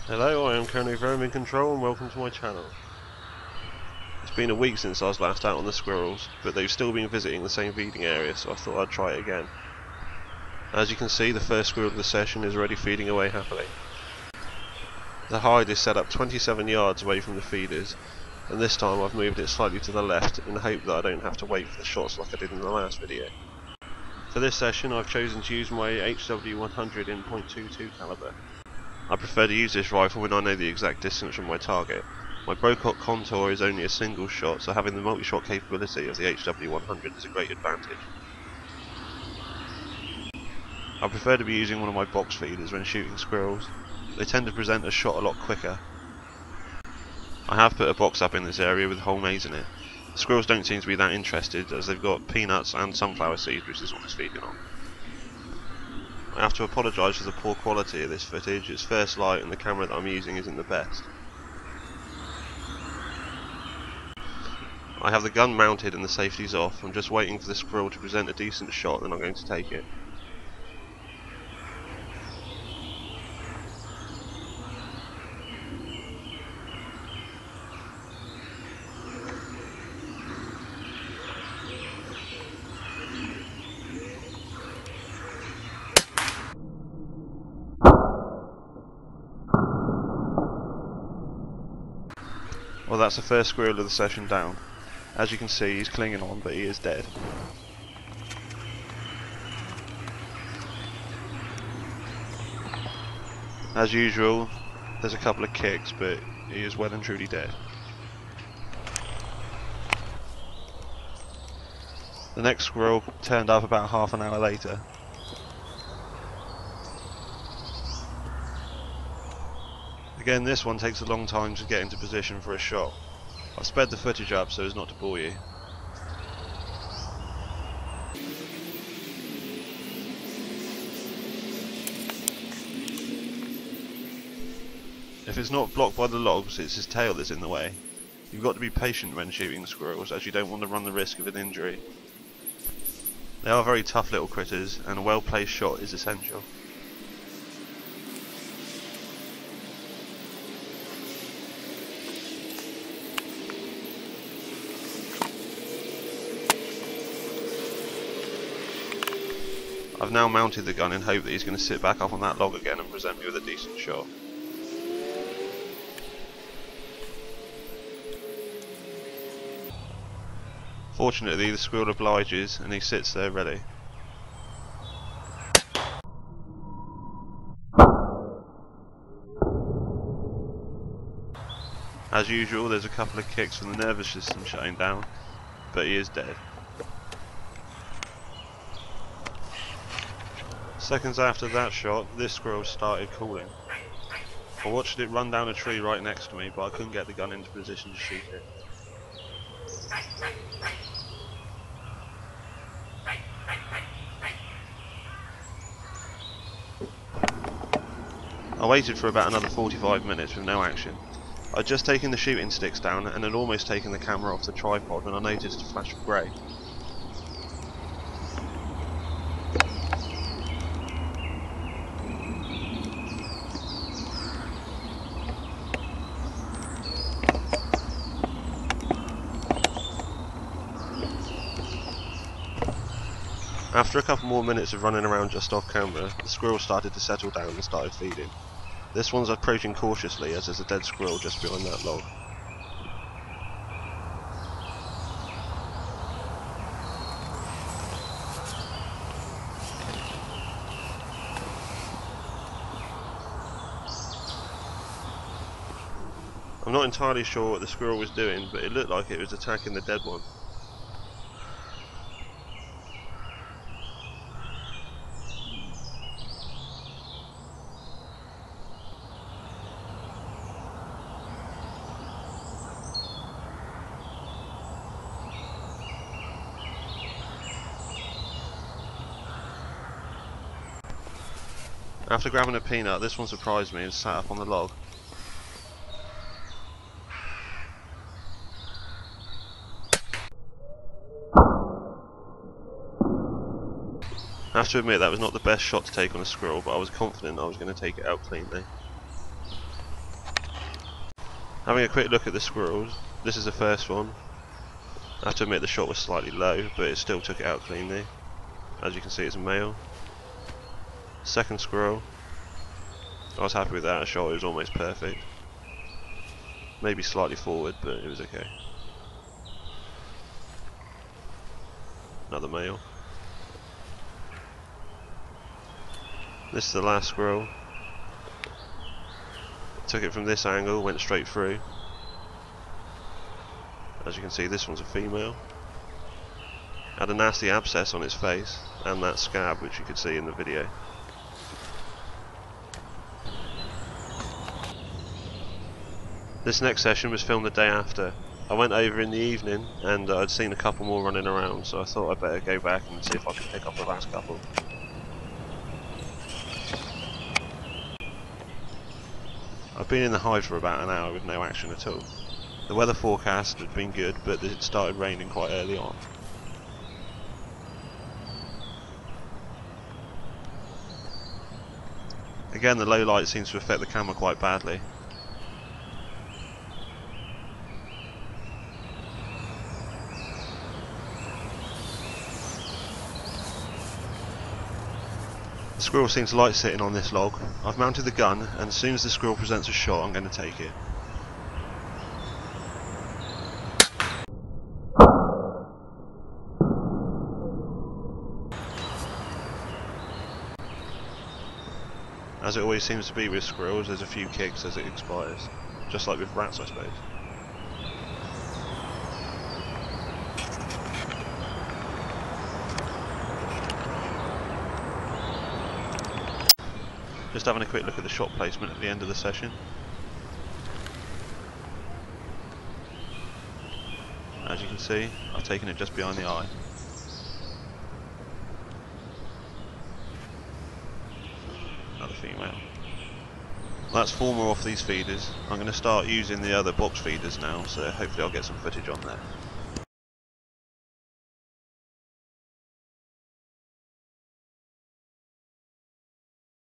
Hello, I am currently Vermin Control and welcome to my channel. It's been a week since I was last out on the squirrels, but they've still been visiting the same feeding area, so I thought I'd try it again. As you can see, the first squirrel of the session is already feeding away happily. The hide is set up 27 yards away from the feeders, and this time I've moved it slightly to the left in the hope that I don't have to wait for the shots like I did in the last video. For this session I've chosen to use my HW100 in .22 caliber. I prefer to use this rifle when I know the exact distance from my target. My Brocock contour is only a single shot, so having the multi-shot capability of the HW100 is a great advantage. I prefer to be using one of my box feeders when shooting squirrels. They tend to present a shot a lot quicker. I have put a box up in this area with a whole maze in it. The squirrels don't seem to be that interested, as they've got peanuts and sunflower seeds, which this one is feeding on. I have to apologise for the poor quality of this footage. It's first light and the camera that I'm using isn't the best. I have the gun mounted and the safeties off. I'm just waiting for the squirrel to present a decent shot, then I'm going to take it. Well, that's the first squirrel of the session down. As you can see, he's clinging on, but he is dead. As usual, there's a couple of kicks, but he is well and truly dead. The next squirrel turned up about half an hour later. Again, this one takes a long time to get into position for a shot. I've sped the footage up so as not to bore you. If it's not blocked by the logs, it's his tail that's in the way. You've got to be patient when shooting squirrels, as you don't want to run the risk of an injury. They are very tough little critters, and a well placed shot is essential. I've now mounted the gun in hope that he's going to sit back up on that log again and present me with a decent shot. Fortunately, the squirrel obliges and he sits there ready. As usual, there's a couple of kicks from the nervous system shutting down, but he is dead. Seconds after that shot, this squirrel started cooling. I watched it run down a tree right next to me, but I couldn't get the gun into position to shoot it. I waited for about another 45 minutes with no action. I'd just taken the shooting sticks down and had almost taken the camera off the tripod when I noticed a flash of grey. After a couple more minutes of running around just off camera, the squirrel started to settle down and started feeding. This one's approaching cautiously as there's a dead squirrel just behind that log. I'm not entirely sure what the squirrel was doing, but it looked like it was attacking the dead one. After grabbing a peanut, this one surprised me and sat up on the log. I have to admit that was not the best shot to take on a squirrel, but I was confident I was going to take it out cleanly. Having a quick look at the squirrels, this is the first one. I have to admit the shot was slightly low, but it still took it out cleanly. As you can see, it's a male. Second squirrel, I was happy with that, a shot, it was almost perfect. Maybe slightly forward, but it was okay. Another male. This is the last squirrel. Took it from this angle, went straight through. As you can see, this one's a female. Had a nasty abscess on its face, and that scab which you could see in the video. This next session was filmed the day after. I went over in the evening and I'd seen a couple more running around, so I thought I'd better go back and see if I could pick up the last couple. I've been in the hive for about an hour with no action at all. The weather forecast had been good, but it started raining quite early on. Again, the low light seems to affect the camera quite badly. The squirrel seems to like sitting on this log. I've mounted the gun, and as soon as the squirrel presents a shot, I'm going to take it. As it always seems to be with squirrels, there's a few kicks as it expires. Just like with rats, I suppose. Just having a quick look at the shot placement at the end of the session. As you can see, I've taken it just behind the eye. Another female. Well, that's 4 more off these feeders. I'm going to start using the other box feeders now, so hopefully I'll get some footage on there.